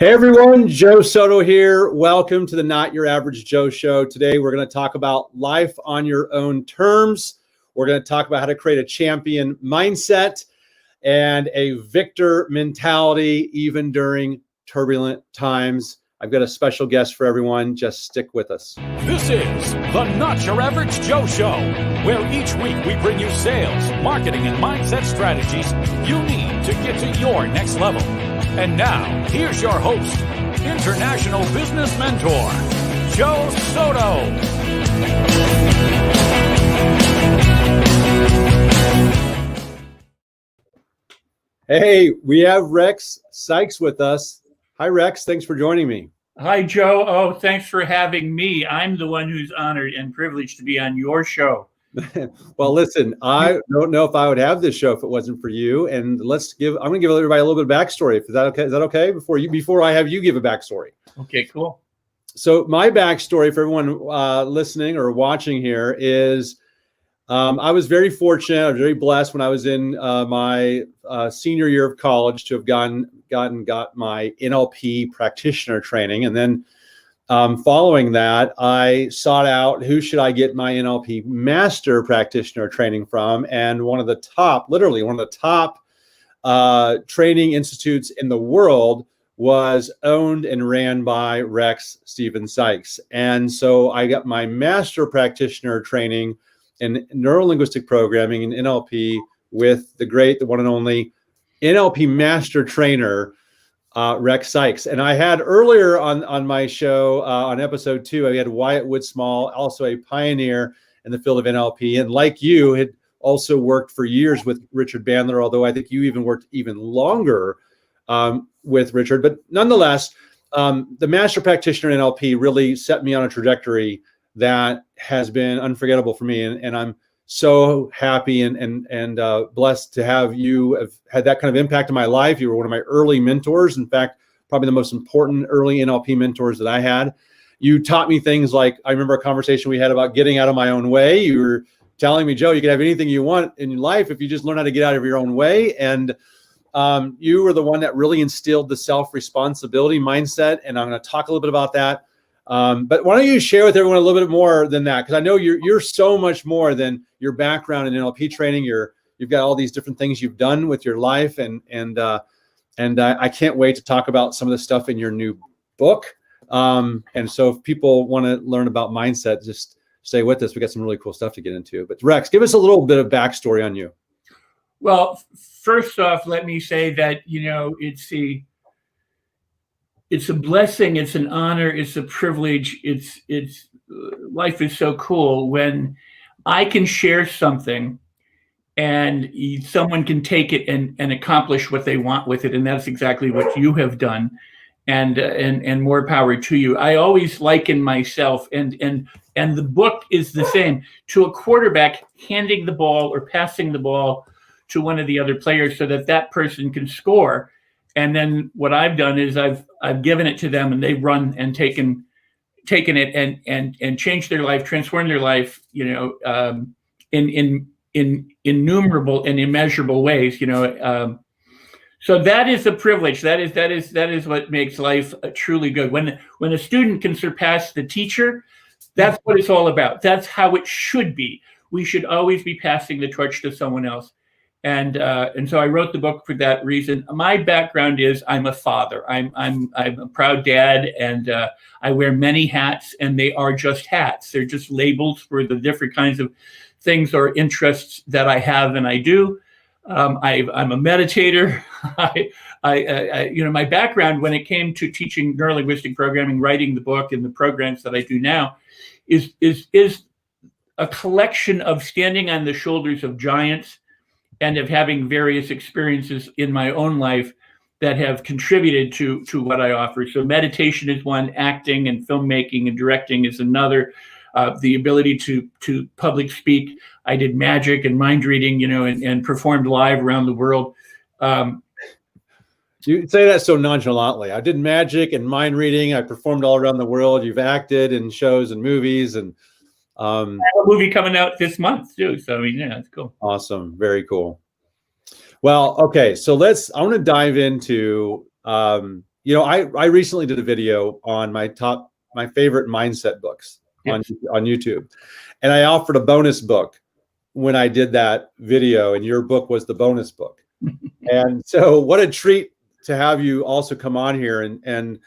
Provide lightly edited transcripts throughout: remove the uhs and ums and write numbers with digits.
Hey everyone, Joe Soto here. Welcome to the Not Your Average Joe Show. Today we're going to talk about life on your own terms. We're going to talk about how to create a champion mindset and a victor mentality even during turbulent times. I've got a special guest for everyone. Just stick with us. This is the Not Your Average Joe Show, where each week we bring you sales, marketing, and mindset strategies you need to get to your next level. And now, here's your host, international business mentor, Joe Soto. Hey, we have Rex Sikes with us. Hi, Rex. Thanks for joining me. Hi, Joe. Oh, thanks for having me. I'm the one who's honored and privileged to be on your show. Well, listen, I don't know if I would have this show if it wasn't for you. And I'm going to give everybody a little bit of backstory. Is that okay? Is that okay? Before I have you give a backstory. Okay, cool. So my backstory for everyone listening or watching here is I was very fortunate. I was very blessed when I was in my senior year of college to have got my NLP practitioner training. And then following that, I sought out who should I get my NLP master practitioner training from. And one of the top training institutes in the world was owned and ran by Rex Stephen Sikes. And so I got my master practitioner training in neuro-linguistic programming and NLP with the one and only NLP master trainer, Rex Sikes. And I had earlier on my show, on episode 2, I had Wyatt Woodsmall, also a pioneer in the field of NLP. And like you, had also worked for years with Richard Bandler, although I think you even worked even longer with Richard. But nonetheless, the master practitioner in NLP really set me on a trajectory that has been unforgettable for me. And I'm so happy and blessed to have you have had that kind of impact in my life. You were one of my early mentors. In fact, probably the most important early NLP mentors that I had. You taught me things like, I remember a conversation we had about getting out of my own way. You were telling me, Joe, you can have anything you want in your life if you just learn how to get out of your own way. And you were the one that really instilled the self-responsibility mindset. And I'm going to talk a little bit about that. But why don't you share with everyone a little bit more than that? Because I know you're so much more than your background in NLP training. You've got all these different things you've done with your life, and I can't wait to talk about some of the stuff in your new book. And so if people want to learn about mindset, just stay with us. We got some really cool stuff to get into. But Rex, give us a little bit of backstory on you. Well, first off, let me say that it's a blessing, it's an honor, it's a privilege. It's life is so cool when I can share something and someone can take it and accomplish what they want with it. And that's exactly what you have done. And more power to you. I always liken myself and the book is the same to a quarterback handing the ball or passing the ball to one of the other players so that person can score. And then what I've done is I've given it to them and they've run and taken it and changed their life, transformed their life, in innumerable and immeasurable ways, So that is a privilege. That is what makes life truly good. When a student can surpass the teacher, that's what it's all about. That's how it should be. We should always be passing the torch to someone else. And so I wrote the book for that reason. My background is I'm a father. I'm a proud dad, and I wear many hats, and they are just hats. They're just labels for the different kinds of things or interests that I have and I do. I'm a meditator. My background when it came to teaching neuro-linguistic programming, writing the book, and the programs that I do now is a collection of standing on the shoulders of giants and of having various experiences in my own life that have contributed to what I offer. So meditation is one, acting and filmmaking and directing is another. The ability to public speak. I did magic and mind reading, and performed live around the world. You say that so nonchalantly. I did magic and mind reading. I performed all around the world. You've acted in shows and movies, and I have a movie coming out this month too. So it's cool. Awesome, very cool. Well, okay, so I want to dive into I recently did a video on my favorite mindset books on YouTube, and I offered a bonus book when I did that video, and your book was the bonus book. And so what a treat to have you also come on here. And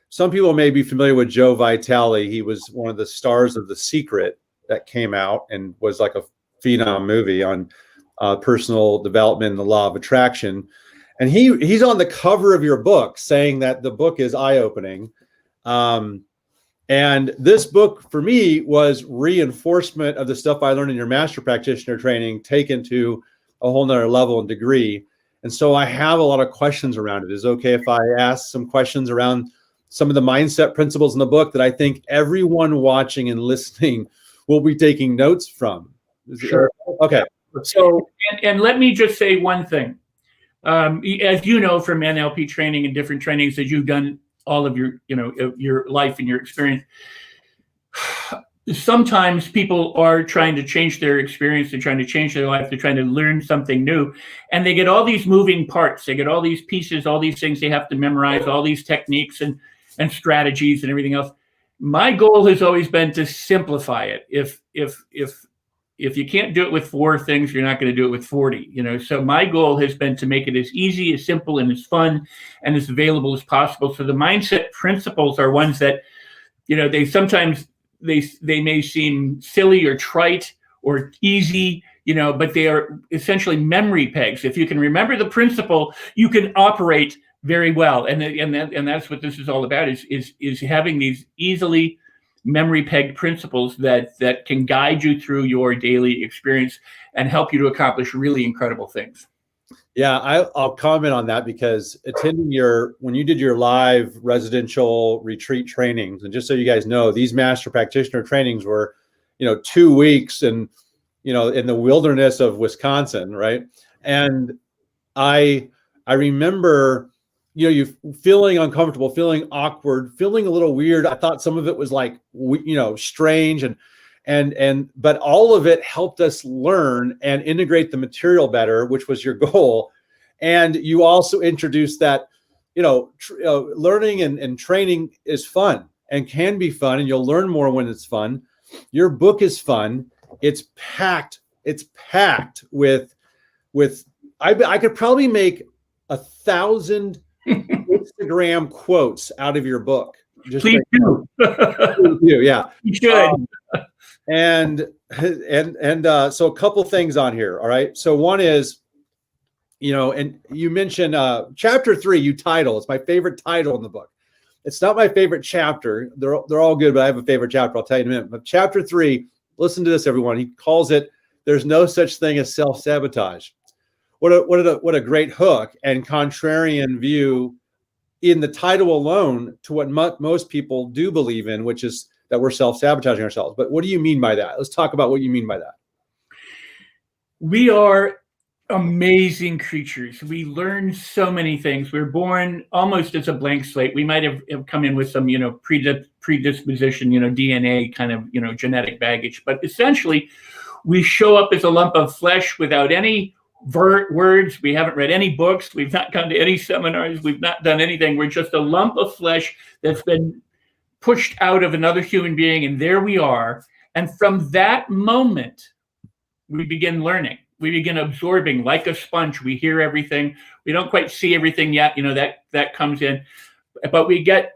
some people may be familiar with Joe Vitale. He was one of the stars of The Secret that came out and was like a phenom movie on personal development and the law of attraction. And he's on the cover of your book saying that the book is eye-opening. And this book for me was reinforcement of the stuff I learned in your master practitioner training, taken to a whole nother level and degree. And so I have a lot of questions around it. Is it okay if I ask some questions around some of the mindset principles in the book that I think everyone watching and listening will be taking notes from? Sure. Okay. So, and let me just say one thing. As you know from NLP training and different trainings that you've done all of your life and your experience, sometimes people are trying to change their experience, they're trying to change their life, they're trying to learn something new, and they get all these moving parts, they get all these pieces, all these things they have to memorize, all these techniques and strategies and everything else. My goal has always been to simplify it. If you can't do it with 4 things, you're not going to do it with 40, So my goal has been to make it as easy, as simple, and as fun and as available as possible. So the mindset principles are ones that, they sometimes they may seem silly or trite or easy, but they are essentially memory pegs. If you can remember the principle, you can operate very well. And that's what this is all about, is having these easily memory pegged principles that can guide you through your daily experience and help you to accomplish really incredible things. Yeah, I'll comment on that, because when you did your live residential retreat trainings, and just so you guys know, these master practitioner trainings were, 2 weeks and, in the wilderness of Wisconsin, right? And I remember, you feeling uncomfortable, feeling awkward, feeling a little weird. I thought some of it was like, strange, but all of it helped us learn and integrate the material better, which was your goal. And you also introduced that, learning and training is fun and can be fun, and you'll learn more when it's fun. Your book is fun. It's packed with I could probably make 1,000 Instagram quotes out of your book. Please do. Yeah. You should. So a couple things on here. All right. So one is, and you mentioned chapter 3, you title. It's my favorite title in the book. It's not my favorite chapter. They're all good, but I have a favorite chapter. I'll tell you in a minute. But chapter 3, listen to this, everyone. He calls it, "There's no such thing as self-sabotage." What a great hook and contrarian view in the title alone to what most people do believe in, which is that we're self-sabotaging ourselves. But what do you mean by that? Let's talk about what you mean by that. We are amazing creatures. We learn so many things. We're born almost as a blank slate. We might have come in with some, predisposition, DNA kind of, genetic baggage. But essentially, we show up as a lump of flesh without any words. We haven't read any books. We've not gone to any seminars. We've not done anything. We're just a lump of flesh that's been pushed out of another human being, and there we are. And from that moment, we begin learning. We begin absorbing like a sponge. We hear everything. We don't quite see everything yet. That comes in, but we get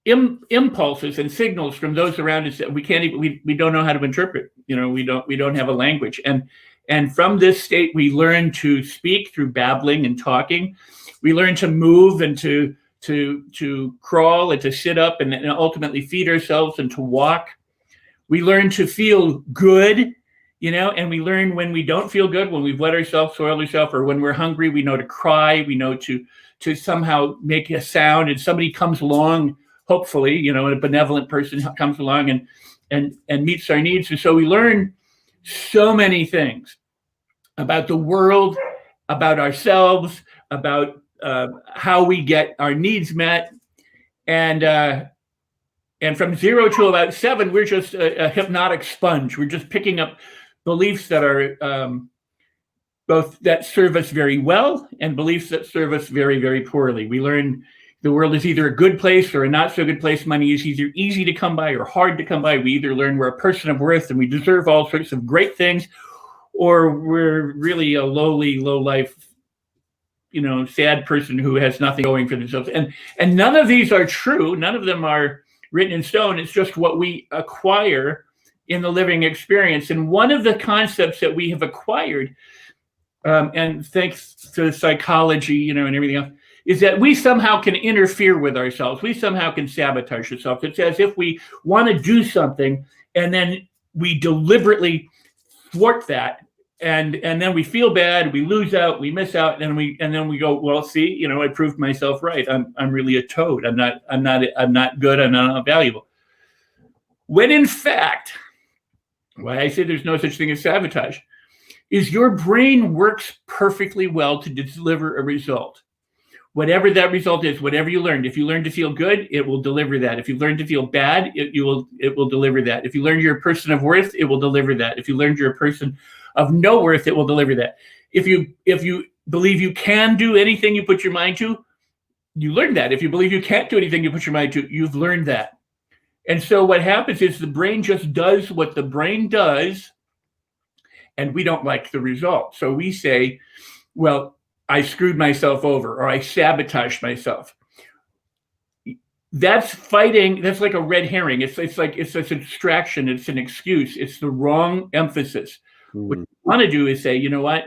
impulses and signals from those around us that we can't even. We don't know how to interpret. We don't have a language. And from this state, we learn to speak through babbling and talking. We learn to move and to crawl and to sit up and ultimately feed ourselves and to walk. We learn to feel good, and we learn when we don't feel good, when we've let ourselves soil ourselves, or when we're hungry, we know to cry, we know to somehow make a sound, and somebody comes along, hopefully, a benevolent person comes along and meets our needs. And so we learn so many things about the world, about ourselves, about how we get our needs met, and from 0 to about 7, we're just a hypnotic sponge. We're just picking up beliefs that are both that serve us very well and beliefs that serve us very, very poorly. We learn the world is either a good place or a not so good place. Money is either easy to come by or hard to come by. We either learn we're a person of worth and we deserve all sorts of great things, or we're really a lowly, low life, sad person who has nothing going for themselves. And none of these are true. None of them are written in stone. It's just what we acquire in the living experience. And one of the concepts that we have acquired, and thanks to psychology, and everything else, is that we somehow can interfere with ourselves. We somehow can sabotage ourselves. It's as if we want to do something and then we deliberately thwart that, and then we feel bad, we lose out, we miss out, and then we go, well, see, I proved myself right. I'm really a toad. I'm not good. I'm not valuable. When in fact, why I say there's no such thing as sabotage is your brain works perfectly well to deliver a result. Whatever that result is, whatever you learned. If you learn to feel good, it will deliver that. If you learn to feel bad, it will deliver that. If you learn you're a person of worth, it will deliver that. If you learned you're a person of no worth, it will deliver that. If you believe you can do anything you put your mind to, you learn that. If you believe you can't do anything you put your mind to, you've learned that. And so what happens is the brain just does what the brain does, and we don't like the result. So we say, well, I screwed myself over, or I sabotaged myself. That's fighting. That's like a red herring. It's a distraction. It's an excuse. It's the wrong emphasis. What you want to do is say, you know what?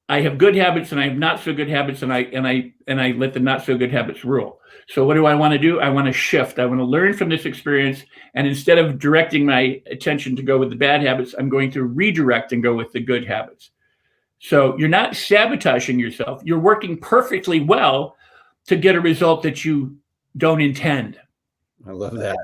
I have good habits and I have not so good habits, and I let the not so good habits rule. So what do I want to do? I want to shift. I want to learn from this experience, and instead of directing my attention to go with the bad habits, I'm going to redirect and go with the good habits. So you're not sabotaging yourself. You're working perfectly well to get a result that you don't intend. I love that.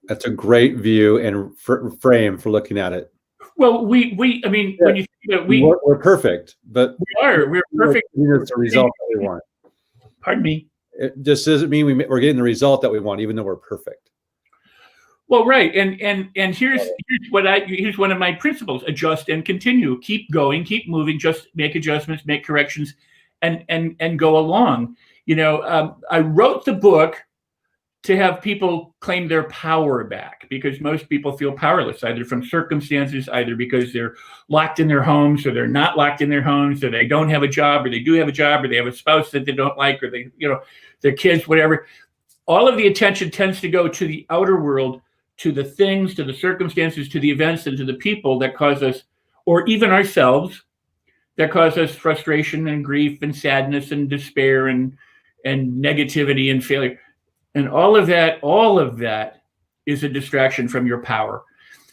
That's a great view and frame for looking at it. Well, when you think about we're perfect, but we're perfect. It's the result that we want. Pardon me. It just doesn't mean we're getting the result that we want, even though we're perfect. Well, right, and here's one of my principles: adjust and continue. Keep going, keep moving. Just make adjustments, make corrections, and go along. I wrote the book to have people claim their power back, because most people feel powerless, either from circumstances, either because they're locked in their homes, or they're not locked in their homes, or they don't have a job, or they do have a job, or they have a spouse that they don't like, or their kids, whatever. All of the attention tends to go to the outer world, to the things, to the circumstances, to the events, and to the people that cause us, or even ourselves, that cause us frustration and grief and sadness and despair and negativity and failure. And all of that is a distraction from your power.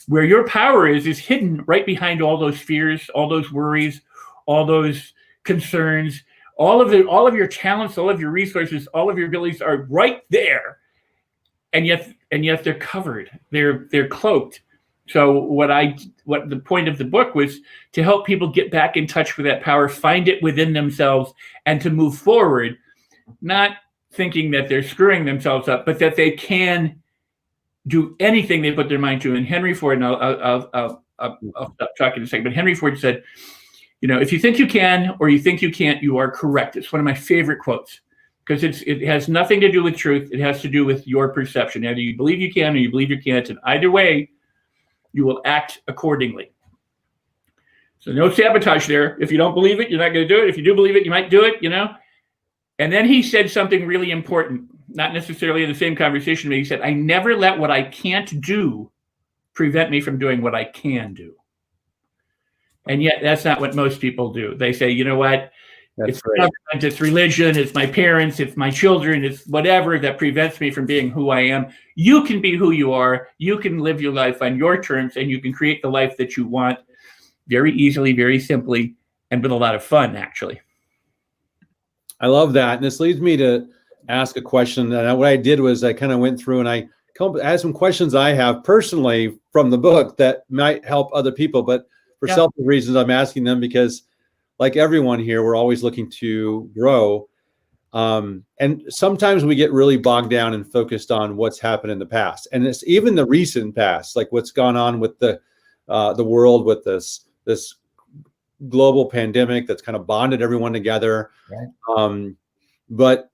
Where your power is hidden right behind all those fears, all those worries, all those concerns, all of your talents, all of your resources, all of your abilities are right there. And yet they're covered. They're cloaked. So what the point of the book was to help people get back in touch with that power, find it within themselves, and to move forward, not thinking that they're screwing themselves up, but that they can do anything they put their mind to. And Henry Ford, and I'll stop talking in a second, but Henry Ford said, if you think you can or you think you can't, you are correct. It's one of my favorite quotes, because it has nothing to do with truth. It has to do with your perception. Either you believe you can or you believe you can't, and either way, you will act accordingly. So no sabotage there. If you don't believe it, you're not going to do it. If you do believe it, you might do it, And then he said something really important, not necessarily in the same conversation, but he said, I never let what I can't do prevent me from doing what I can do. And yet that's not what most people do. They say, you know what? It's government, it's religion, it's my parents, it's my children, it's whatever that prevents me from being who I am. You can be who you are. You can live your life on your terms, and you can create the life that you want very easily, very simply, and with a lot of fun, actually. I love that. And this leads me to ask a question. And what I did was I kind of went through and I had some questions I have personally from the book that might help other people. But for selfish reasons, I'm asking them because, like everyone here, we're always looking to grow. And sometimes we get really bogged down and focused on what's happened in the past. And it's even the recent past, like what's gone on with the world with this global pandemic that's kind of bonded everyone together. Right. But,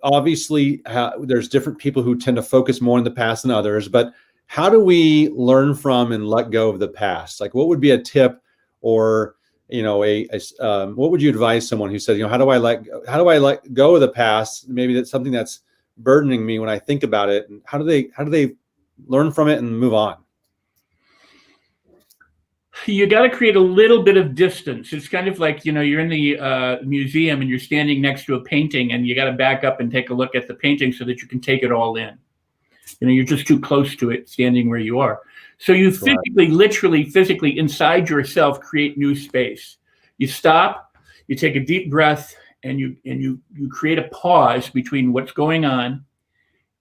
obviously there's different people who tend to focus more in the past than others, but how do we learn from and let go of the past? Like, what would be a tip, or, what would you advise someone who said, how do I let go of the past? Maybe that's something that's burdening me when I think about it. And how do they learn from it and move on? You got to create a little bit of distance. It's kind of like, you're in the museum and you're standing next to a painting, and you got to back up and take a look at the painting so that you can take it all in. You're just too close to it standing where you are. So you physically, literally, physically inside yourself create new space. You stop, you take a deep breath, and you create a pause between what's going on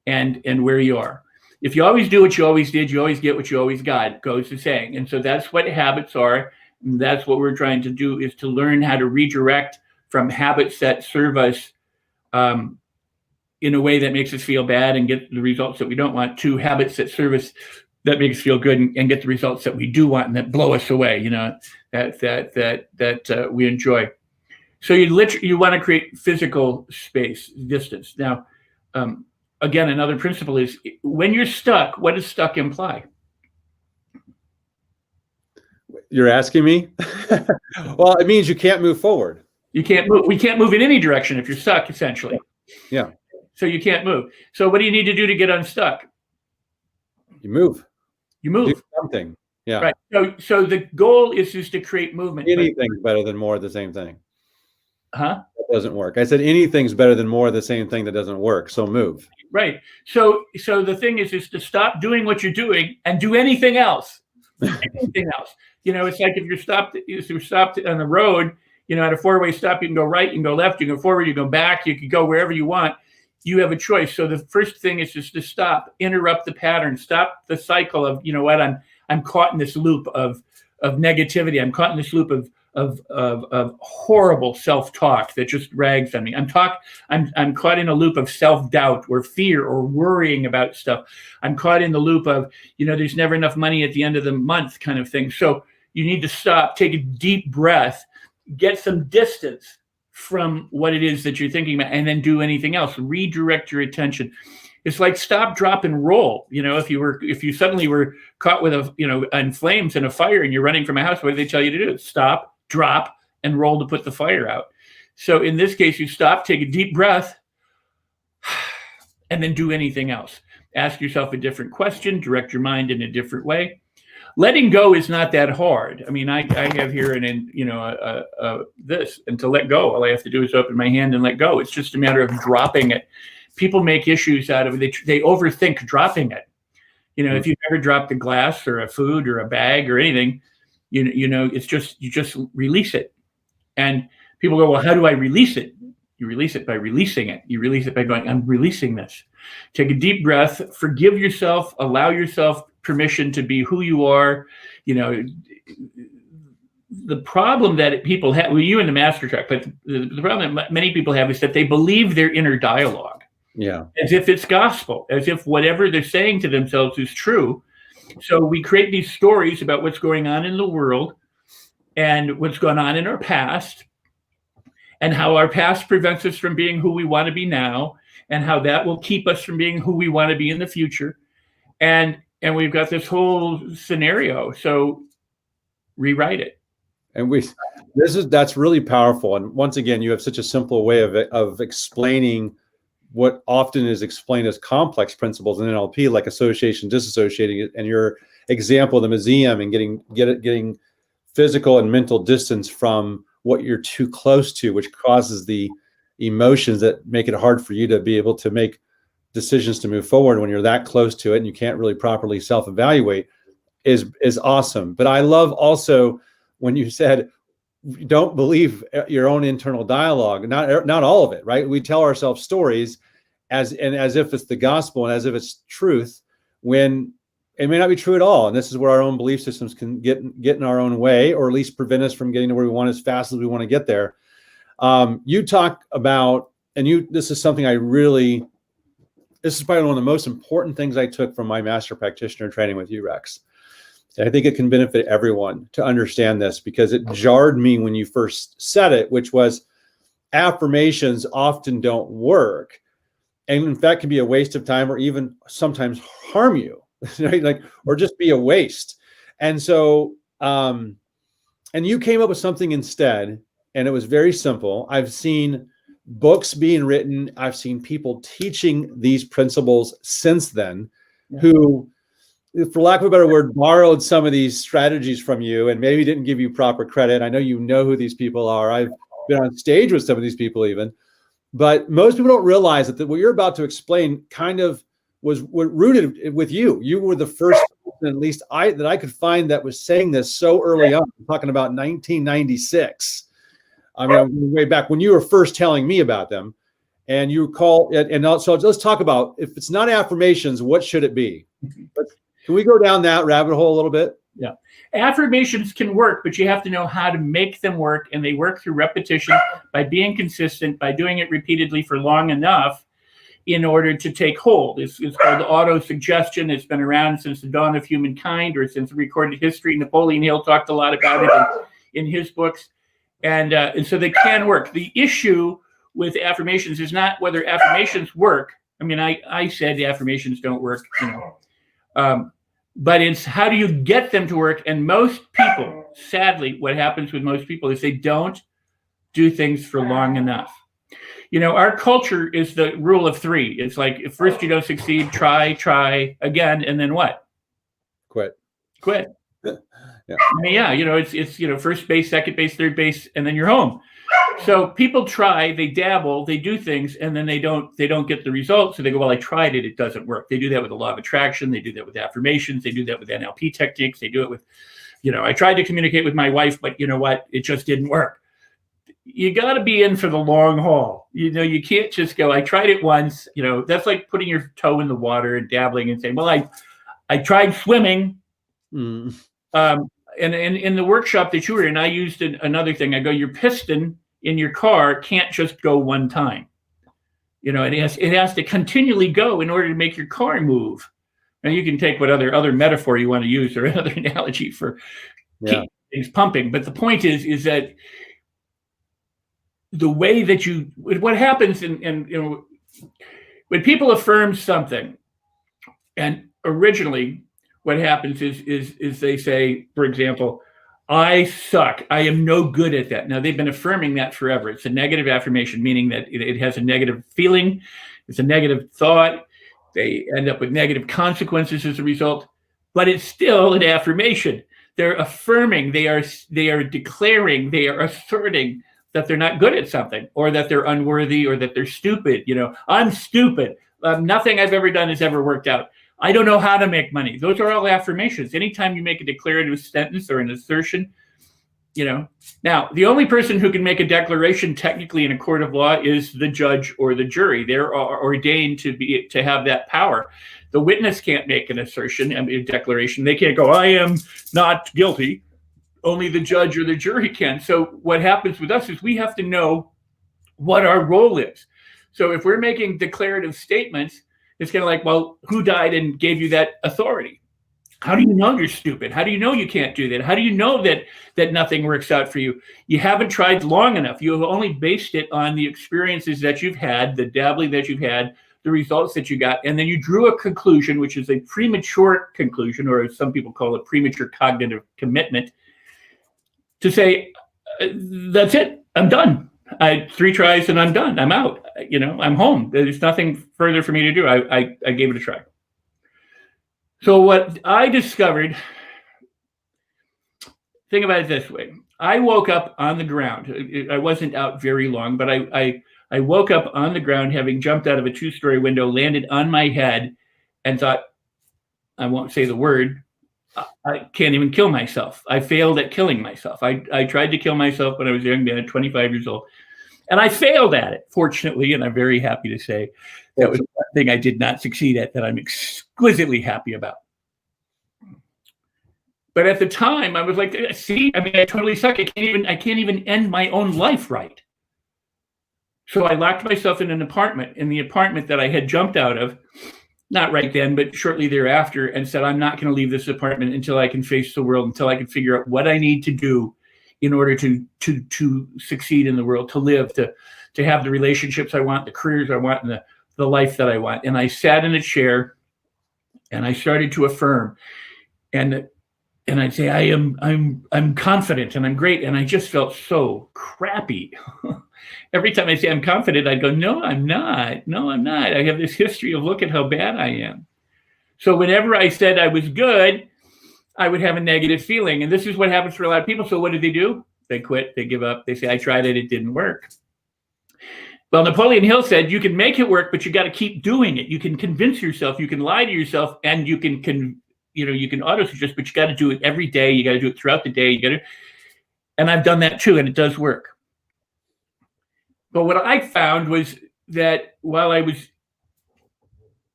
and where you are. If you always do what you always did, you always get what you always got, goes the saying. And so that's what habits are. And that's what we're trying to do, is to learn how to redirect from habits that serve us in a way that makes us feel bad and get the results that we don't want, to habits that serve us, that make us feel good and get the results that we do want and that blow us away, that we enjoy. So you want to create physical space, distance. Now, again, another principle is, when you're stuck, what does stuck imply? You're asking me? Well, it means you can't move forward. You can't move. We can't move in any direction if you're stuck, essentially. Yeah. So you can't move. So what do you need to do to get unstuck? You move. You move. Do something. Yeah. Right. So the goal is just to create movement. Anything's better than more of the same thing. Huh? That doesn't work. I said anything's better than more of the same thing that doesn't work. So move. Right. So the thing is to stop doing what you're doing and do anything else. Anything else. It's like if you're stopped on the road, at a four-way stop, you can go right, you can go left, you can go forward, you can go back, you can go wherever you want. You have a choice. So the first thing is just to stop, interrupt the pattern, stop the cycle of, I'm caught in this loop of negativity. I'm caught in this loop of horrible self-talk that just rags on me. I'm caught in a loop of self-doubt or fear or worrying about stuff. I'm caught in the loop of, there's never enough money at the end of the month kind of thing. So you need to stop, take a deep breath, get some distance from what it is that you're thinking about, and then do anything else. Redirect your attention. It's like stop, drop, and roll. If you suddenly were caught with in flames in a fire and you're running from a house, what do they tell you to do? Stop, drop, and roll to put the fire out. So in this case, you stop, take a deep breath, and then do anything else. Ask yourself a different question, direct your mind in a different way. Letting go is not that hard. I mean, I have here this, and to let go, all I have to do is open my hand and let go. It's just a matter of dropping it. People make issues out of it. They overthink dropping it. If you've ever dropped a glass or a food or a bag or anything, it's just, you just release it. And people go, well, how do I release it? You release it by releasing it. You release it by going, I'm releasing this. Take a deep breath, forgive yourself, allow yourself permission to be who you are. The problem that people have, well, you in the master track, but the problem that many people have is that they believe their inner dialogue. Yeah. As if it's gospel, as if whatever they're saying to themselves is true. So we create these stories about what's going on in the world and what's going on in our past, and how our past prevents us from being who we want to be now, and how that will keep us from being who we want to be in the future. And we've got this whole scenario. So rewrite it. And that's really powerful. And once again, you have such a simple way of explaining what often is explained as complex principles in NLP, like association, disassociating, and your example of the museum and getting physical and mental distance from what you're too close to, which causes the emotions that make it hard for you to be able to make decisions to move forward when you're that close to it and you can't really properly self-evaluate is awesome. But I love also when you said, don't believe your own internal dialogue, not all of it, right? We tell ourselves stories as if it's the gospel and as if it's truth, when it may not be true at all. And this is where our own belief systems can get in our own way, or at least prevent us from getting to where we want as fast as we want to get there. You talk about, this is something this is probably one of the most important things I took from my master practitioner training with you, Rex, And I think it can benefit everyone to understand this, because it jarred me when you first said it, which was affirmations often don't work. And in fact, can be a waste of time, or even sometimes harm you, right? Like, or just be a waste. And so, and you came up with something instead, and it was very simple. I've seen books being written. I've seen people teaching these principles since then, who, for lack of a better word, borrowed some of these strategies from you and maybe didn't give you proper credit. I know you know who these people are. I've been on stage with some of these people even. But most people don't realize that what you're about to explain kind of was rooted with you. You were the first person, at least that I could find, that was saying this so early on. I'm talking about 1996. I mean, I'm way back when you were first telling me about them. And you call it, and so let's talk about, if it's not affirmations, what should it be? Can we go down that rabbit hole a little bit? Yeah. Affirmations can work, but you have to know how to make them work. And they work through repetition, by being consistent, by doing it repeatedly for long enough in order to take hold. It's called auto-suggestion. It's been around since the dawn of humankind, or since recorded history. Napoleon Hill talked a lot about it in his books. And so they can work. The issue with affirmations is not whether affirmations work. I mean, I said the affirmations don't work, but it's how do you get them to work? And most people, sadly, what happens with most people is they don't do things for long enough. Our culture is the rule of three. It's like, if first you don't succeed, try again, and then what? Quit. Yeah. I mean, it's first base, second base, third base, and then you're home. So people try, they dabble, they do things, and then they don't get the results. So they go, well, I tried it, it doesn't work. They do that with the law of attraction. They do that with affirmations. They do that with NLP techniques. They do it with, I tried to communicate with my wife, but you know what? It just didn't work. You got to be in for the long haul. You can't just go, I tried it once. That's like putting your toe in the water and dabbling and saying, well, I tried swimming. And in the workshop that you were in, I used another thing. I go, your piston in your car can't just go one time. It has to continually go in order to make your car move. Now you can take what other metaphor you want to use, or another analogy for keeping things pumping. But the point is that the way that what happens in when people affirm something, and originally what happens is they say, for example, I suck. I am no good at that. Now, they've been affirming that forever. It's a negative affirmation, meaning that it has a negative feeling. It's a negative thought. They end up with negative consequences as a result, but it's still an affirmation. They're affirming, they are declaring, they are asserting that they're not good at something, or that they're unworthy, or that they're stupid. I'm stupid. Nothing I've ever done has ever worked out. I don't know how to make money. Those are all affirmations. Anytime you make a declarative sentence or an assertion, Now, the only person who can make a declaration technically in a court of law is the judge or the jury. They're ordained to have that power. The witness can't make an assertion, a declaration. They can't go, I am not guilty. Only the judge or the jury can. So what happens with us is we have to know what our role is. So if we're making declarative statements, it's kind of like, well, who died and gave you that authority? How do you know you're stupid? How do you know you can't do that? How do you know that nothing works out for you? You haven't tried long enough. You have only based it on the experiences that you've had, the dabbling that you've had, the results that you got, and then you drew a conclusion, which is a premature conclusion, or as some people call it, premature cognitive commitment, to say, that's it, I'm done. 3 tries and I'm done. I'm out. I'm home. There's nothing further for me to do. I gave it a try. So what I discovered, think about it this way. I woke up on the ground. I wasn't out very long, but I woke up on the ground, having jumped out of a 2-story window, landed on my head, and thought, I won't say the word, I can't even kill myself. I failed at killing myself. I tried to kill myself when I was a young man, 25 years old. And I failed at it, fortunately, and I'm very happy to say that was one thing I did not succeed at that I'm exquisitely happy about. But at the time, I was like, see, I totally suck. I can't even end my own life right. So I locked myself in an apartment, in the apartment that I had jumped out of, not right then, but shortly thereafter, and said, I'm not going to leave this apartment until I can face the world, until I can figure out what I need to do in order to succeed in the world, to live, to have the relationships I want, the careers I want, and the life that I want. And I sat in a chair and I started to affirm. And I'd say, I'm confident and I'm great. And I just felt so crappy. Every time I say I'm confident, I'd go, no, I'm not. No, I'm not. I have this history of look at how bad I am. So whenever I said I was good, I would have a negative feeling. And this is what happens for a lot of people. So what do? They quit, they give up. They say, I tried it, it didn't work. Well, Napoleon Hill said, you can make it work, but you got to keep doing it. You can convince yourself, you can lie to yourself, and you can auto-suggest, but you got to do it every day. You got to do it throughout the day. And I've done that too, and it does work. But what I found was that while I was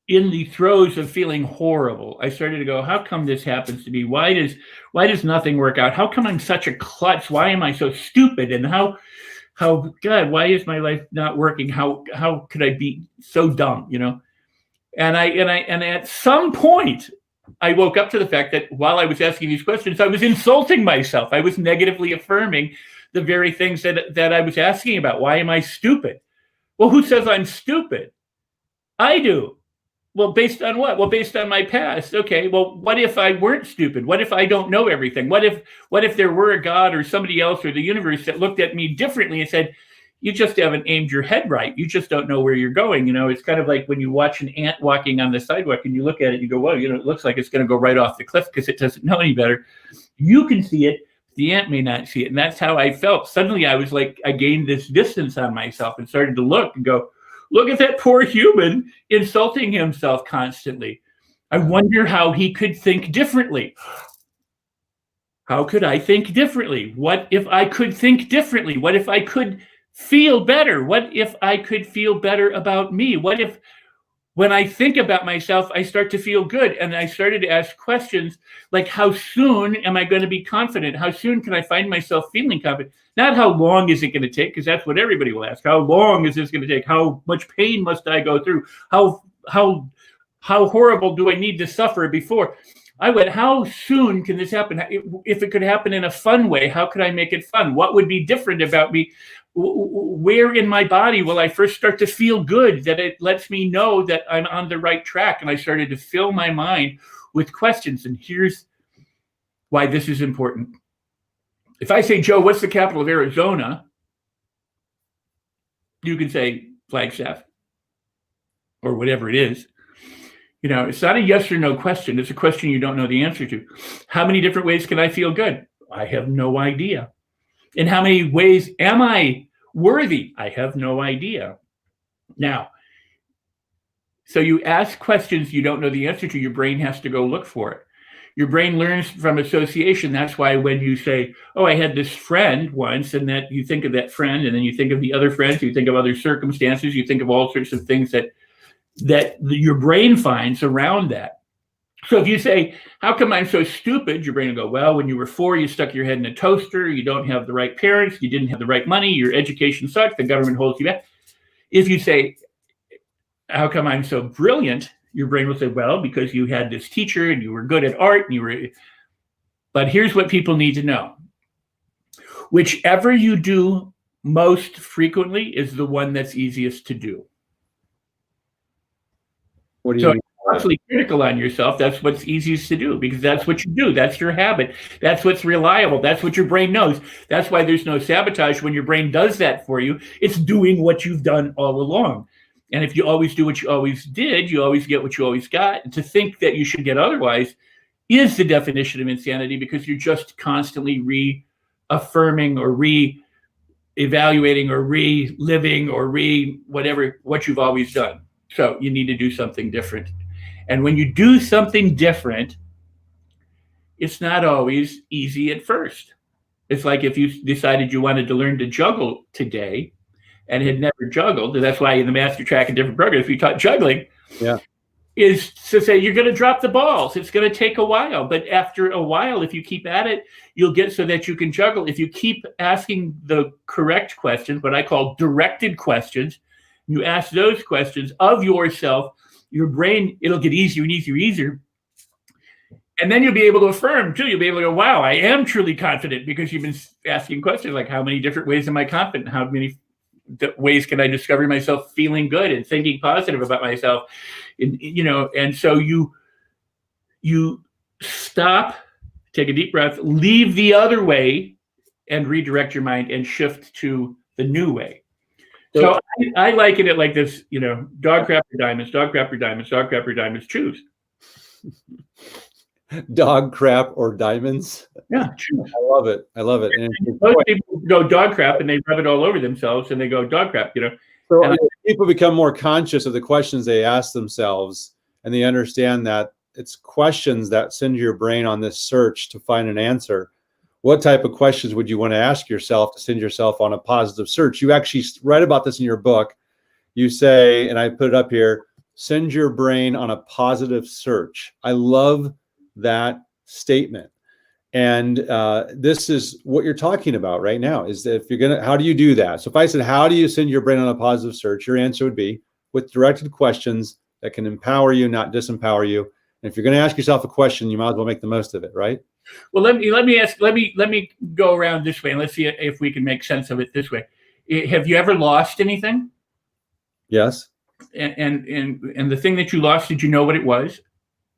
in the throes of feeling horrible, I started to go, how come this happens to me? Why does nothing work out? How come I'm such a klutz? Why am I so stupid? And how God, why is my life not working? How could I be so dumb? And at some point I woke up to the fact that while I was asking these questions, I was insulting myself. I was negatively affirming the very things that I was asking about. Why am I stupid? Well, who says I'm stupid? I do. Well, based on what? Well, based on my past. Okay, well, what if I weren't stupid? What if I don't know everything? What if there were a God or somebody else or the universe that looked at me differently and said, you just haven't aimed your head right. You just don't know where you're going. It's kind of like when you watch an ant walking on the sidewalk and you look at it, you go, well, it looks like it's going to go right off the cliff because it doesn't know any better. You can see it. The ant may not see it. And that's how I felt. Suddenly I was like, I gained this distance on myself and started to look and go, look at that poor human insulting himself constantly. I wonder how he could think differently. How could I think differently? What if I could think differently? What if I could feel better? What if I could feel better about me? What if when I think about myself, I start to feel good? And I started to ask questions like, how soon am I going to be confident? How soon can I find myself feeling confident? Not how long is it going to take, because that's what everybody will ask. How long is this going to take? How much pain must I go through? How horrible do I need to suffer before? I went, how soon can this happen? If it could happen in a fun way, how could I make it fun? What would be different about me? Where in my body will I first start to feel good, that it lets me know that I'm on the right track? And I started to fill my mind with questions. And here's why this is important. If I say, Joe, what's the capital of Arizona? You can say Flagstaff or whatever it is. It's not a yes or no question. It's a question you don't know the answer to. How many different ways can I feel good? I have no idea. In how many ways am I worthy? I have no idea. Now, so you ask questions you don't know the answer to. Your brain has to go look for it. Your brain learns from association. That's why when you say, oh, I had this friend once, and that you think of that friend, and then you think of the other friends, you think of other circumstances, you think of all sorts of things that your brain finds around that. So if you say, how come I'm so stupid? Your brain will go, well, when you were 4, you stuck your head in a toaster. You don't have the right parents. You didn't have the right money. Your education sucked. The government holds you back. If you say, how come I'm so brilliant? Your brain will say, well, because you had this teacher and you were good at art and you were. But here's what people need to know. Whichever you do most frequently is the one that's easiest to do. What do you mean? Constantly critical on yourself, that's what's easiest to do, because that's what you do. That's your habit. That's what's reliable. That's what your brain knows. That's why there's no sabotage when your brain does that for you. It's doing what you've done all along. And if you always do what you always did, you always get what you always got. And to think that you should get otherwise is the definition of insanity, because you're just constantly reaffirming or re-evaluating or reliving or whatever what you've always done. So you need to do something different. And when you do something different, it's not always easy at first. It's like if you decided you wanted to learn to juggle today and had never juggled, and that's why in the master track and different programs we taught juggling, is to say you're going to drop the balls. It's going to take a while. But after a while, if you keep at it, you'll get so that you can juggle. If you keep asking the correct questions, what I call directed questions, you ask those questions of yourself your brain, it'll get easier and easier and easier. And then you'll be able to affirm too. You'll be able to go, wow, I am truly confident, because you've been asking questions like, how many different ways am I confident? How many ways can I discover myself feeling good and thinking positive about myself? And so you stop, take a deep breath, leave the other way, and redirect your mind and shift to the new way. So I liken it like this, dog crap or diamonds, dog crap or diamonds, dog crap or diamonds, choose. Dog crap or diamonds. Yeah, choose. I love it. And most people go dog crap and they rub it all over themselves and they go dog crap, So people become more conscious of the questions they ask themselves, and they understand that it's questions that send your brain on this search to find an answer. What type of questions would you want to ask yourself to send yourself on a positive search? You actually write about this in your book. You say, and I put it up here, send your brain on a positive search. I love that statement. And this is what you're talking about right now, is that if you're going to, how do you do that? So if I said, how do you send your brain on a positive search? Your answer would be with directed questions that can empower you, not disempower you. And if you're going to ask yourself a question, you might as well make the most of it, right? Well, let me go around this way, and let's see if we can make sense of it this way. Have you ever lost anything? Yes. And the thing that you lost, did you know what it was?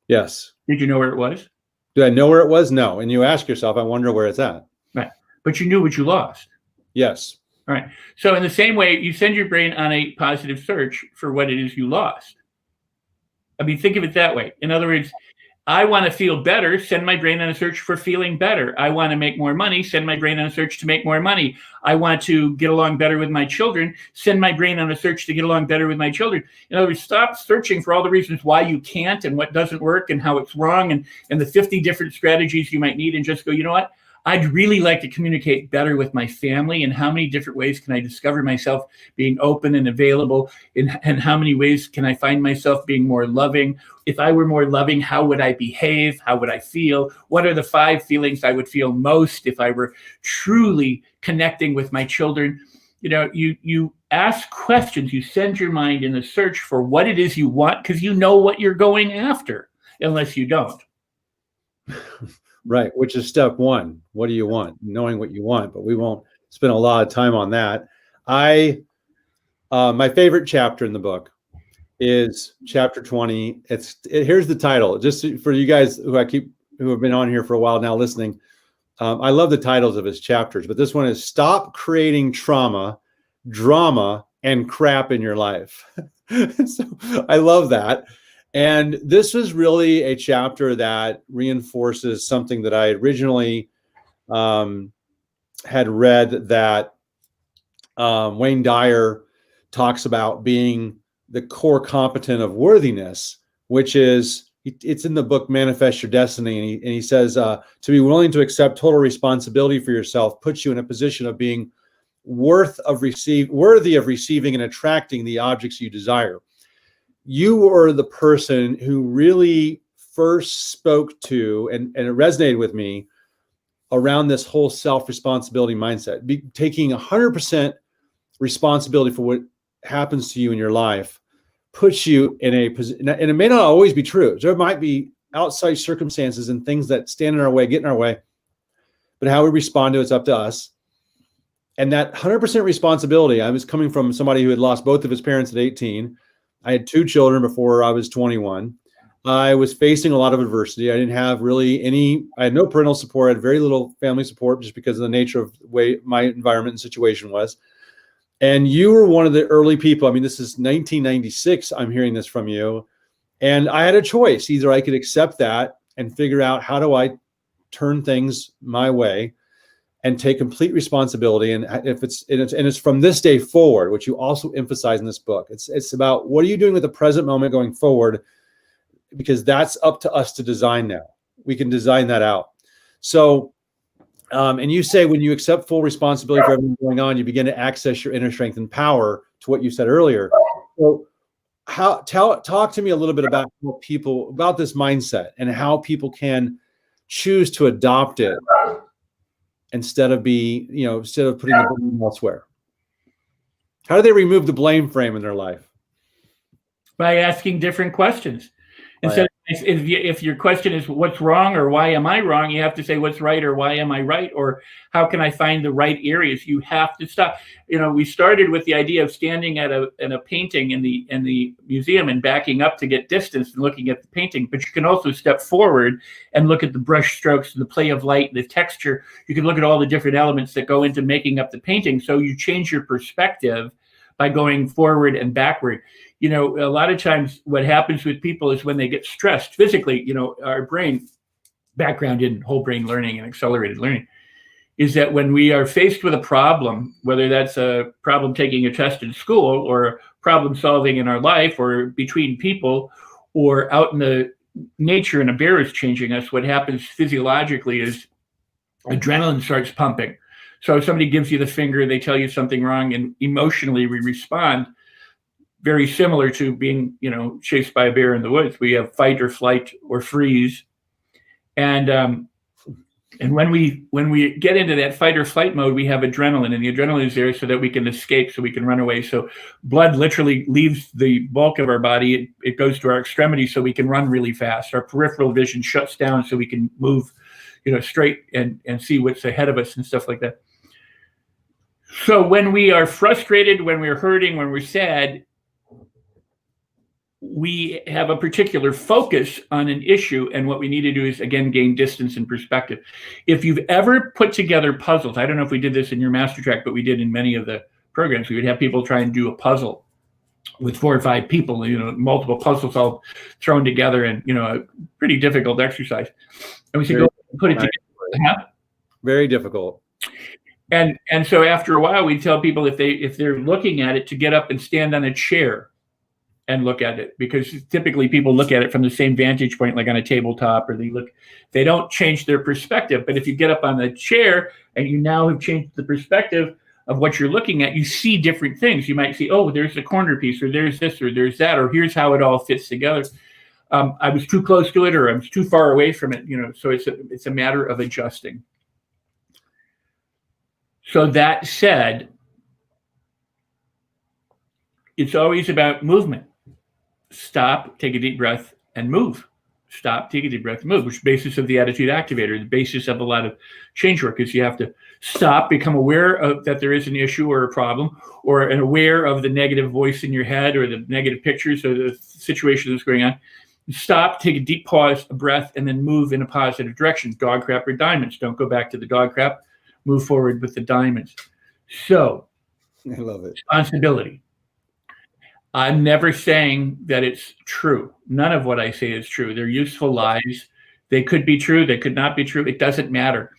Yes. Did you know where it was? Did I know where it was? No. And you ask yourself, I wonder where it's at. Right. But you knew what you lost. Yes. All right. So in the same way, you send your brain on a positive search for what it is you lost. I mean, think of it that way. In other words, I want to feel better, send my brain on a search for feeling better. I want to make more money, send my brain on a search to make more money. I want to get along better with my children, send my brain on a search to get along better with my children. In other words, stop searching for all the reasons why you can't and what doesn't work and how it's wrong and the 50 different strategies you might need, and just go, you know what? I'd really like to communicate better with my family, and how many different ways can I discover myself being open and available, and how many ways can I find myself being more loving? If I were more loving, how would I behave? How would I feel? What are the 5 feelings I would feel most if I were truly connecting with my children? You ask questions, you send your mind in the search for what it is you want, because you know what you're going after, unless you don't. Right, which is step 1. What do you want? Knowing what you want, but we won't spend a lot of time on that. My favorite chapter in the book is chapter 20. Here's the title, just for you guys who have been on here for a while now listening. I love the titles of his chapters, but this one is Stop Creating Trauma, Drama, and Crap in Your Life. So I love that. And this was really a chapter that reinforces something that I originally had read, that Wayne Dyer talks about being the core competent of worthiness, which is, it's in the book Manifest Your Destiny. And he says, to be willing to accept total responsibility for yourself puts you in a position of being worthy of receiving and attracting the objects you desire. You were the person who really first spoke to, and it resonated with me, around this whole self-responsibility mindset, taking 100% responsibility for what happens to you in your life puts you in a position, and it may not always be true. There might be outside circumstances and things that stand in our way, get in our way, but how we respond to it's up to us. And that 100% responsibility, I was coming from somebody who had lost both of his parents at 18. I had 2 children before I was 21. I was facing a lot of adversity. I didn't have really I had no parental support. I had very little family support, just because of the nature of the way my environment and situation was. And you were one of the early people. I mean, this is 1996. I'm hearing this from you. And I had a choice. Either I could accept that and figure out, how do I turn things my way and take complete responsibility. And it's from this day forward, which you also emphasize in this book. It's about, what are you doing with the present moment going forward? Because that's up to us to design now. We can design that out. So, and you say, when you accept full responsibility for everything going on, you begin to access your inner strength and power, to what you said earlier. So talk to me a little bit about this mindset, and how people can choose to adopt it, instead of putting the blame elsewhere. How do they remove the blame frame in their life? by asking different questions. Instead, if your question is what's wrong or why am I wrong, you have to say what's right or why am I right, or how can I find the right areas? You have to stop. We started with the idea of standing at a painting in the museum and backing up to get distance and looking at the painting. But you can also step forward and look at the brush strokes, the play of light, the texture. You can look at all the different elements that go into making up the painting. So you change your perspective by going forward and backward. A lot of times what happens with people is when they get stressed physically, our brain background in whole brain learning and accelerated learning is that when we are faced with a problem, whether that's a problem taking a test in school or problem solving in our life or between people or out in the nature and a bear is changing us, what happens physiologically is adrenaline starts pumping. So if somebody gives you the finger, they tell you something wrong, and emotionally we respond very similar to being, chased by a bear in the woods. We have fight or flight or freeze. And when we get into that fight or flight mode, we have adrenaline, and the adrenaline is there so that we can escape, so we can run away. So blood literally leaves the bulk of our body. It goes to our extremities so we can run really fast. Our peripheral vision shuts down so we can move, straight and see what's ahead of us and stuff like that. So when we are frustrated, when we're hurting, when we're sad, we have a particular focus on an issue, and what we need to do is, again, gain distance and perspective. If you've ever put together puzzles, I don't know if we did this in your master track, but we did in many of the programs. We would have people try and do a puzzle with 4 or 5 people, multiple puzzles all thrown together, and, a pretty difficult exercise. And we say, go and put it together. Very difficult. And so after a while, we tell people if they're looking at it to get up and stand on a chair and look at it, because typically people look at it from the same vantage point, like on a tabletop, or they don't change their perspective. But if you get up on the chair and you now have changed the perspective of what you're looking at, you see different things. You might see, oh, there's a corner piece, or there's this, or there's that, or here's how it all fits together. I was too close to it, or I was too far away from it. So it's a matter of adjusting. So that said, it's always about movement. Stop, take a deep breath, and move. Stop, take a deep breath, and move, which is the basis of the attitude activator. The basis of a lot of change work is you have to stop, become aware of that there is an issue or a problem, or aware of the negative voice in your head or the negative pictures or the situation that's going on. Stop, take a deep pause, a breath, and then move in a positive direction. Dog crap or diamonds. Don't go back to the dog crap. Move forward with the diamonds. So, I love it. Responsibility. I'm never saying that it's true. None of what I say is true. They're useful lies. They could be true. They could not be true. It doesn't matter.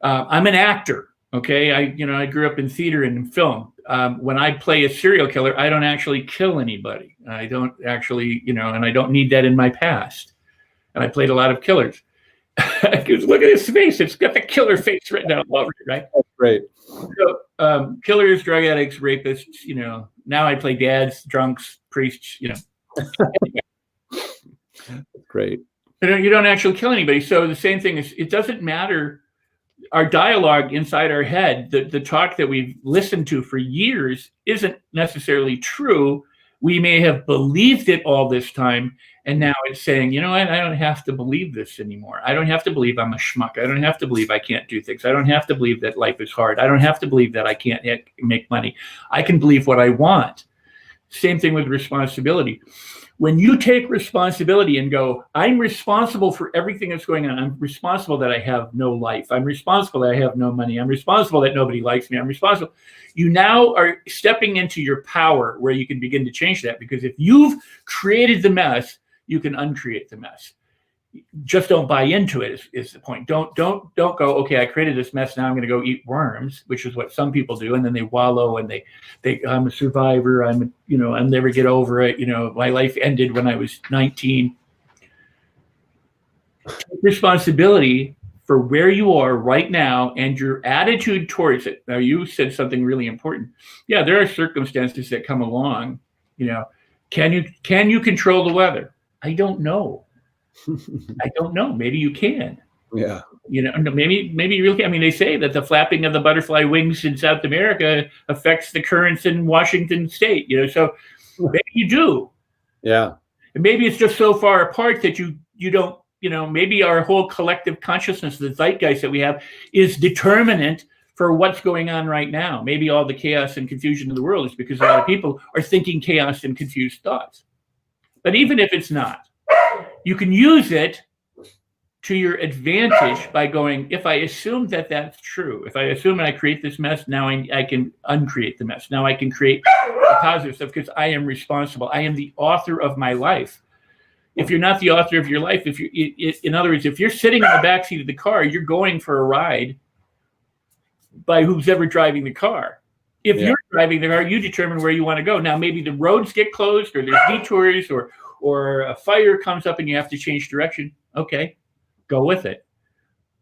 I'm an actor. Okay. I grew up in theater and in film. When I play a serial killer, I don't actually kill anybody. I don't actually, and I don't need that in my past. And I played a lot of killers. Look at his face. It's got the killer face written out all over it, right? That's great. So, killers, drug addicts, rapists, now I play dads, drunks, priests, Great. You don't actually kill anybody. So the same thing is, it doesn't matter. Our dialogue inside our head, the talk that we've listened to for years isn't necessarily true. We may have believed it all this time, and now it's saying, you know what, I don't have to believe this anymore. I don't have to believe I'm a schmuck. I don't have to believe I can't do things. I don't have to believe that life is hard. I don't have to believe that I can't make money. I can believe what I want. Same thing with responsibility. When you take responsibility and go, I'm responsible for everything that's going on. I'm responsible that I have no life. I'm responsible that I have no money. I'm responsible that nobody likes me. I'm responsible. You now are stepping into your power where you can begin to change that, because if you've created the mess, you can uncreate the mess. Just don't buy into it is the point. Don't go, okay, I created this mess. Now I'm going to go eat worms, which is what some people do. And then they wallow and they I'm a survivor. I'll never get over it. My life ended when I was 19. Take responsibility for where you are right now and your attitude towards it. Now, you said something really important. Yeah, there are circumstances that come along. Can you control the weather? I don't know. I don't know. Maybe you can. Yeah. Maybe you really can. I mean, they say that the flapping of the butterfly wings in South America affects the currents in Washington State. So maybe you do. Yeah. And maybe it's just so far apart that you don't, maybe our whole collective consciousness, the zeitgeist that we have, is determinant for what's going on right now. Maybe all the chaos and confusion in the world is because a lot of people are thinking chaos and confused thoughts. But even if it's not, you can use it to your advantage by going, if I assume that that's true, if I assume I create this mess, now I can uncreate the mess. Now I can create the positive stuff because I am responsible. I am the author of my life. If you're not the author of your life, in other words, if you're sitting in the backseat of the car, you're going for a ride by who's ever driving the car. If you're driving the car, you determine where you want to go. Now, maybe the roads get closed or there's detours or a fire comes up and you have to change direction. Okay, go with it.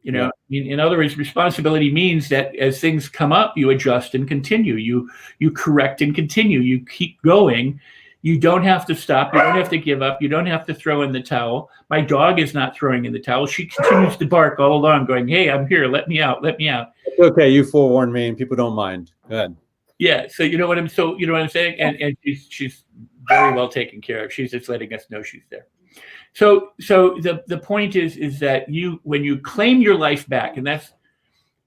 In other words, responsibility means that as things come up, you adjust and continue. You correct and continue. You keep going. You don't have to stop. You don't have to give up. You don't have to throw in the towel. My dog is not throwing in the towel. She continues to bark all along, going, "Hey, I'm here. Let me out. Let me out." Okay, you forewarned me, and people don't mind. Good. Yeah. So you know what I'm saying, and she's very well taken care of. She's just letting us know she's there. So the point is that when you claim your life back, and that's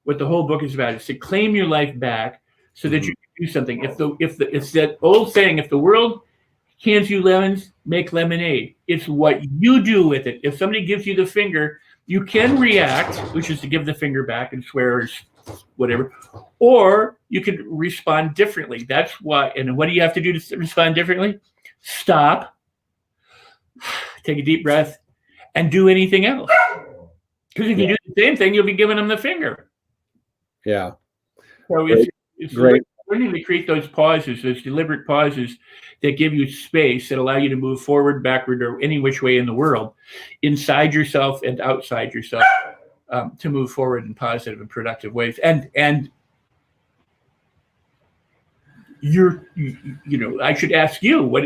what the whole book is about, is to claim your life back so that you can do something. It's that old saying, if the world hands you lemons, make lemonade. It's what you do with it. If somebody gives you the finger, you can react, which is to give the finger back and swear or whatever, or you can respond differently. That's why. And what do you have to do to respond differently? Stop, take a deep breath, and do anything else. Because if you do the same thing, you'll be giving them the finger. Yeah. So it's great. Learning to create those pauses, those deliberate pauses that give you space, that allow you to move forward, backward, or any which way in the world, inside yourself and outside yourself, to move forward in positive and productive ways. And I should ask you what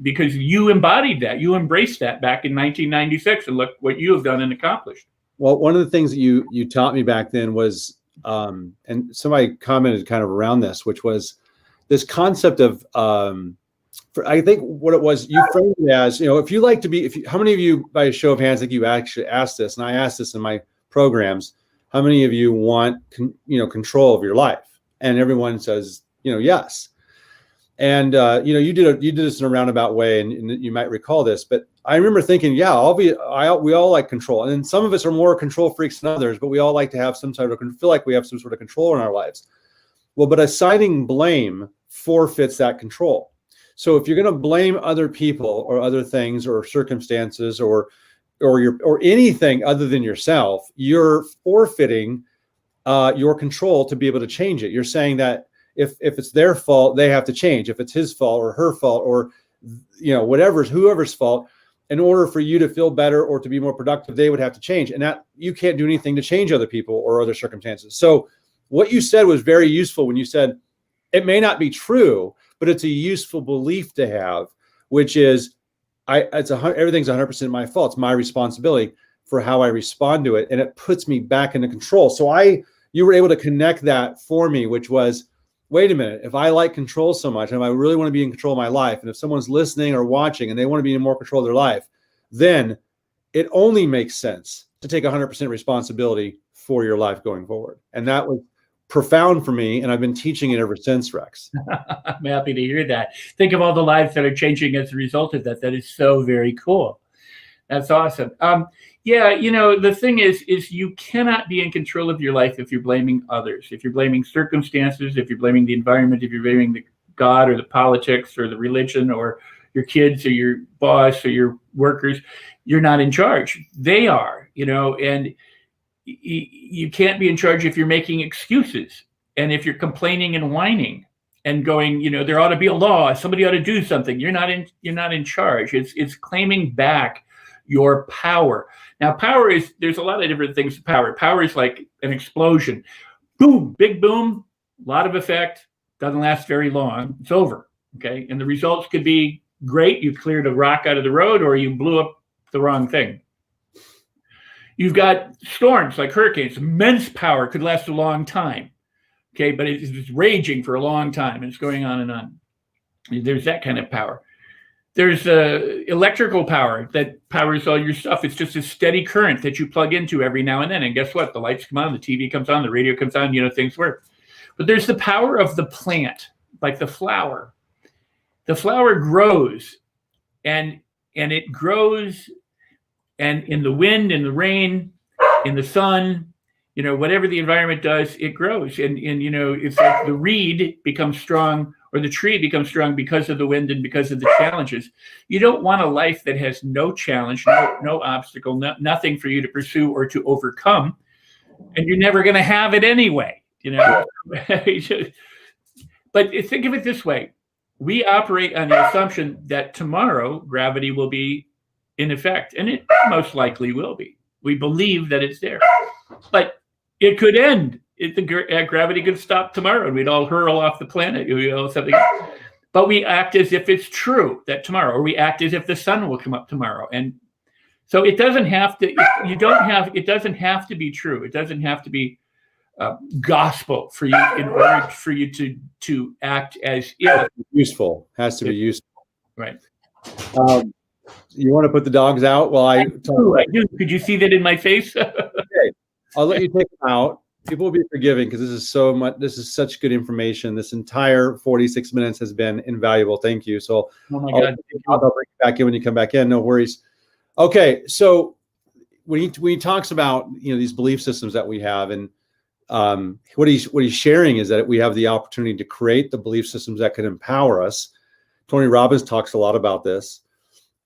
because you embodied that, you embraced that back in 1996, and look what you have done and accomplished. Well, one of the things that you taught me back then was, and somebody commented kind of around this, which was this concept of, I think what it was, you framed it as, if you like to be, how many of you, by a show of hands, think you actually asked this, and I asked this in my programs, how many of you want, control of your life? And everyone says, yes. And, you did this in a roundabout way, and you might recall this, but I remember thinking, we all like control. And then some of us are more control freaks than others, but we all like to have feel like we have some sort of control in our lives. Well, but assigning blame forfeits that control. So if you're going to blame other people or other things or circumstances or anything other than yourself, you're forfeiting your control to be able to change it. You're saying that if it's their fault, they have to change. If it's his fault or her fault or whoever's fault, in order for you to feel better or to be more productive, they would have to change. And that you can't do anything to change other people or other circumstances. So what you said was very useful when you said it may not be true, but it's a useful belief to have, which is everything's 100% my fault. It's my responsibility for how I respond to it. And it puts me back into control. So you were able to connect that for me, which was, wait a minute, if I like control so much, and if I really want to be in control of my life, and if someone's listening or watching and they want to be in more control of their life, then it only makes sense to take 100% responsibility for your life going forward. And that was profound for me, and I've been teaching it ever since, Rex. I'm happy to hear that. Think of all the lives that are changing as a result of that. That is so very cool. That's awesome. The thing is you cannot be in control of your life if you're blaming others, if you're blaming circumstances, if you're blaming the environment, if you're blaming the God or the politics or the religion or your kids or your boss or your workers. You're not in charge. They are, and you can't be in charge if you're making excuses and if you're complaining and whining and going, there ought to be a law. Somebody ought to do something. You're not in charge. It's claiming back your power. Now, there's a lot of different things to power. Power is like an explosion. Boom, big boom, a lot of effect, doesn't last very long. It's over. Okay. And the results could be great. You cleared a rock out of the road or you blew up the wrong thing. You've got storms like hurricanes. Immense power could last a long time. Okay. But it's raging for a long time. It's going on and on. There's that kind of power. There's electrical power that powers all your stuff. It's just a steady current that you plug into every now and then. And guess what? The lights come on, the TV comes on, the radio comes on, things work. But there's the power of the plant, like the flower. The flower grows and it grows, and in the wind, in the rain, in the sun, whatever the environment does, it grows. And it's like the reed becomes strong, or the tree becomes strong because of the wind and because of the challenges. You don't want a life that has no challenge, no obstacle, nothing for you to pursue or to overcome, and you're never going to have it anyway. But think of it this way. We operate on the assumption that tomorrow gravity will be in effect, and it most likely will be. We believe that it's there, but it could end. Gravity could stop tomorrow, and we'd all hurl off the planet. Something. But we act as if it's true that tomorrow, or we act as if the sun will come up tomorrow, and so it doesn't have to. It doesn't have to be true. It doesn't have to be gospel for you in order for you to act as if useful. Has to be useful. Right. You want to put the dogs out while I talk? I do. Could you see that in my face? Okay. I'll let you take them out. People will be forgiving because this is so much. This is such good information. This entire 46 minutes has been invaluable. Thank you. So God. I'll bring you back in when you come back in. No worries. Okay. So when he talks about these belief systems that we have, and what he's sharing is that we have the opportunity to create the belief systems that can empower us. Tony Robbins talks a lot about this,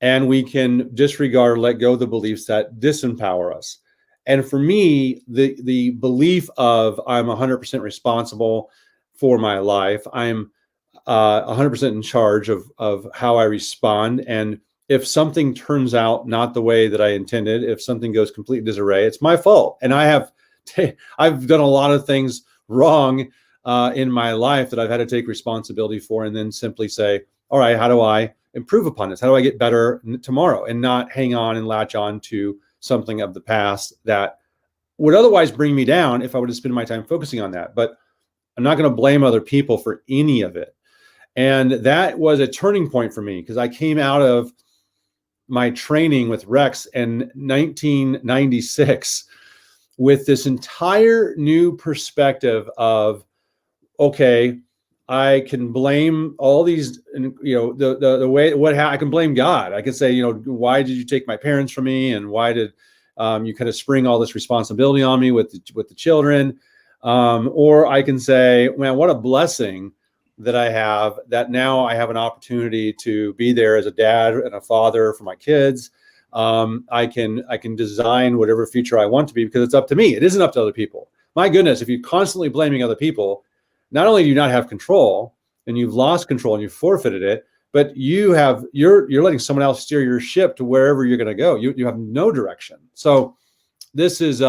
and we can disregard, let go of the beliefs that disempower us. And for me, the belief of I'm 100% responsible for my life. I'm 100% in charge of how I respond. And if something turns out not the way that I intended, if something goes completely disarray, it's my fault. And I've done a lot of things wrong in my life that I've had to take responsibility for, and then simply say, all right, how do I improve upon this? How do I get better tomorrow? And not hang on and latch on to something of the past that would otherwise bring me down if I would have spent my time focusing on that. But I'm not going to blame other people for any of it. And that was a turning point for me, because I came out of my training with Rex in 1996 with this entire new perspective of, okay, I can blame all these, the way, I can blame God. I can say, why did you take my parents from me? And why did you kind of spring all this responsibility on me with the children? Or I can say, man, what a blessing that I have, that now I have an opportunity to be there as a dad and a father for my kids. I can design whatever future I want to be, because it's up to me. It isn't up to other people. My goodness, if you're constantly blaming other people, not only do you not have control, and you've lost control and you've forfeited it, but you're letting someone else steer your ship to wherever you're going to go. You have no direction. So this is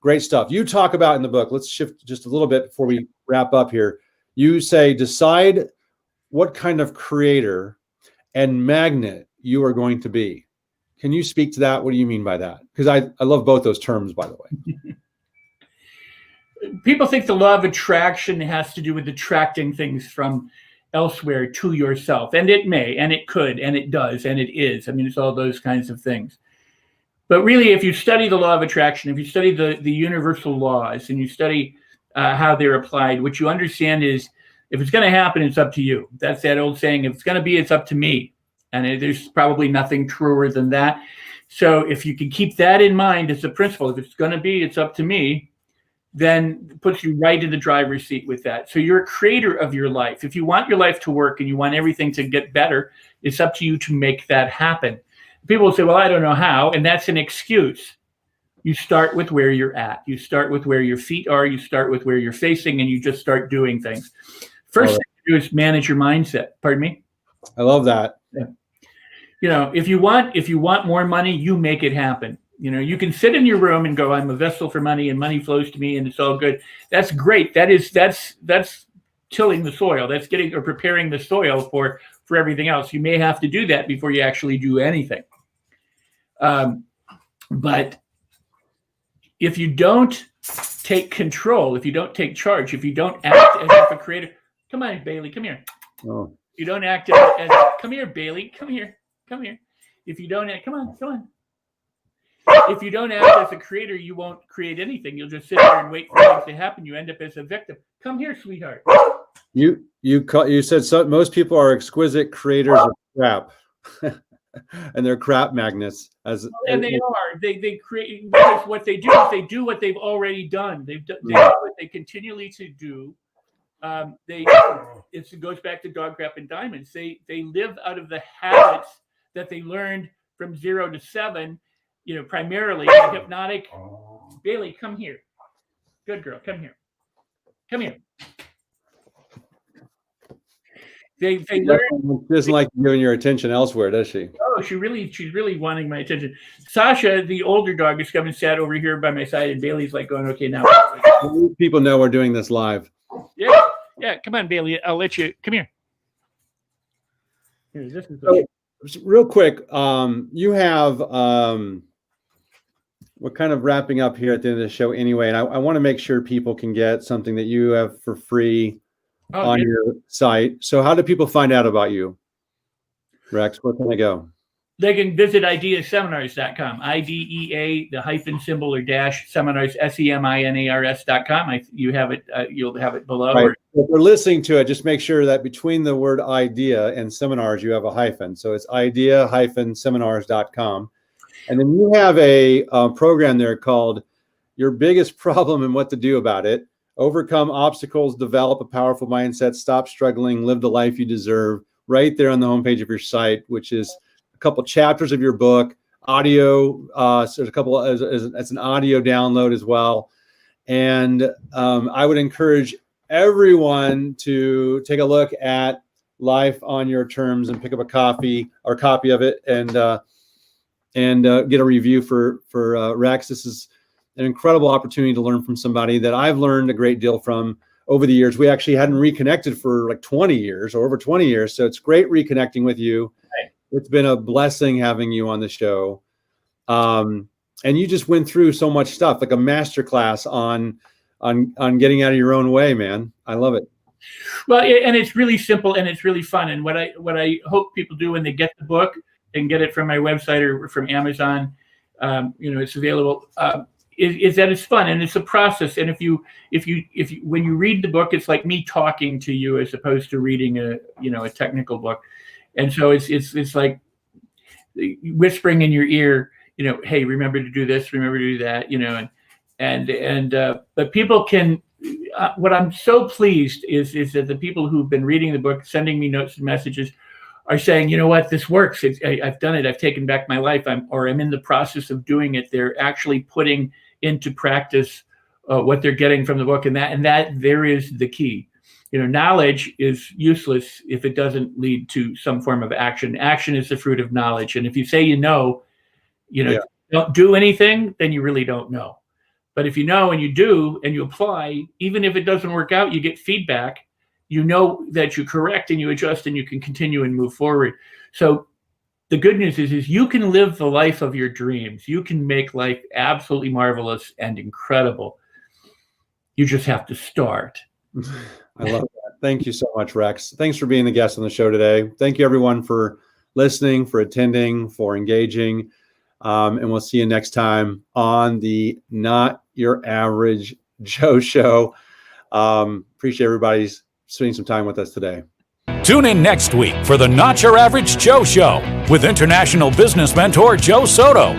great stuff. You talk about in the book, let's shift just a little bit before we wrap up here. You say, decide what kind of creator and magnet you are going to be. Can you speak to that? What do you mean by that? Because I love both those terms, by the way. People think the law of attraction has to do with attracting things from elsewhere to yourself. And it may, and it could, and it does, and it is. I mean, it's all those kinds of things. But really, if you study the law of attraction, if you study the universal laws, and you study how they're applied, what you understand is, if it's going to happen, it's up to you. That's that old saying, if it's going to be, it's up to me. And there's probably nothing truer than that. So if you can keep that in mind as a principle, if it's going to be, it's up to me, then it puts you right in the driver's seat with that. So you're a creator of your life. If you want your life to work and you want everything to get better, it's up to you to make that happen. People will say, well, I don't know how. And that's an excuse. You start with where you're at. You start with where your feet are. You start with where you're facing, and you just start doing things. First thing to do is manage your mindset. Pardon me? I love that. Yeah. If you want more money, you make it happen. You can sit in your room and go, I'm a vessel for money, and money flows to me, and it's all good. That's great. That's tilling the soil. That's getting or preparing the soil for everything else. You may have to do that before you actually do anything. But if you don't take control, if you don't take charge, if you don't act as if a creator, come on, Bailey, come here. Oh. You don't act come here, Bailey. Come here. If you don't act, come on. If you don't act as a creator, you won't create anything. You'll just sit there and wait for things to happen. You end up as a victim. Come here, sweetheart. You said so, most people are exquisite creators of crap, and they're crap magnets. And they are. They create, because what they do is they do what they've already done. They do what they continually to do. It goes back to dog crap and diamonds. They live out of the habits that they learned from 0 to 7. Primarily hypnotic. Bailey, come here. Good girl. Come here. They learn. She doesn't like giving your attention elsewhere, does she? Oh, she's really wanting my attention. Sasha, the older dog, is come and sat over here by my side, and Bailey's like going, okay, now. People know we're doing this live. Yeah. Come on, Bailey. I'll let you. Come here. Real quick, you have. We're kind of wrapping up here at the end of the show anyway, and I want to make sure people can get something that you have for free on your site. So how do people find out about you, Rex? Where can they go? They can visit ideaseminars.com, IDEA, the hyphen symbol or dash seminars, SEMINARS.com. You have it. You'll have it below. Right. If you're listening to it, just make sure that between the word idea and seminars, you have a hyphen. So it's idea-seminars.com. And then you have a program there called Your Biggest Problem and What to Do About It. Overcome obstacles, develop a powerful mindset, stop struggling, live the life you deserve. Right there on the homepage of your site, which is a couple chapters of your book, audio. So there's a couple, it's an audio download as well. And I would encourage everyone to take a look at Life on Your Terms and pick up a copy of it and get a review for Rex. This is an incredible opportunity to learn from somebody that I've learned a great deal from over the years. We actually hadn't reconnected for like 20 years or over 20 years. So it's great reconnecting with you. Right. It's been a blessing having you on the show. And you just went through so much stuff, like a masterclass on getting out of your own way, man. I love it. Well, and it's really simple and it's really fun. And what I hope people do when they get the book and get it from my website or from Amazon, it's available. Is that it's fun and it's a process. And if you when you read the book, it's like me talking to you as opposed to reading a technical book. And so it's like whispering in your ear, hey, remember to do this, remember to do that, but people can. What I'm so pleased is that the people who've been reading the book, sending me notes and messages, are saying, you know what, this works. I've done it. I've taken back my life. I'm in the process of doing it. They're actually putting into practice what they're getting from the book, and that there is the key. Knowledge is useless if it doesn't lead to some form of action. Action is the fruit of knowledge. And if you say don't do anything, then you really don't know. But if you know and you do and you apply, even if it doesn't work out, you get feedback. You know that you correct and you adjust and you can continue and move forward. So the good news is you can live the life of your dreams. You can make life absolutely marvelous and incredible. You just have to start. I love that. Thank you so much, Rex. Thanks for being the guest on the show today. Thank you, everyone, for listening, for attending, for engaging. And we'll see you next time on the Not Your Average Joe Show. Appreciate everybody's spending some time with us today. Tune in next week for the Not Your Average Joe Show with international business mentor Joe Soto.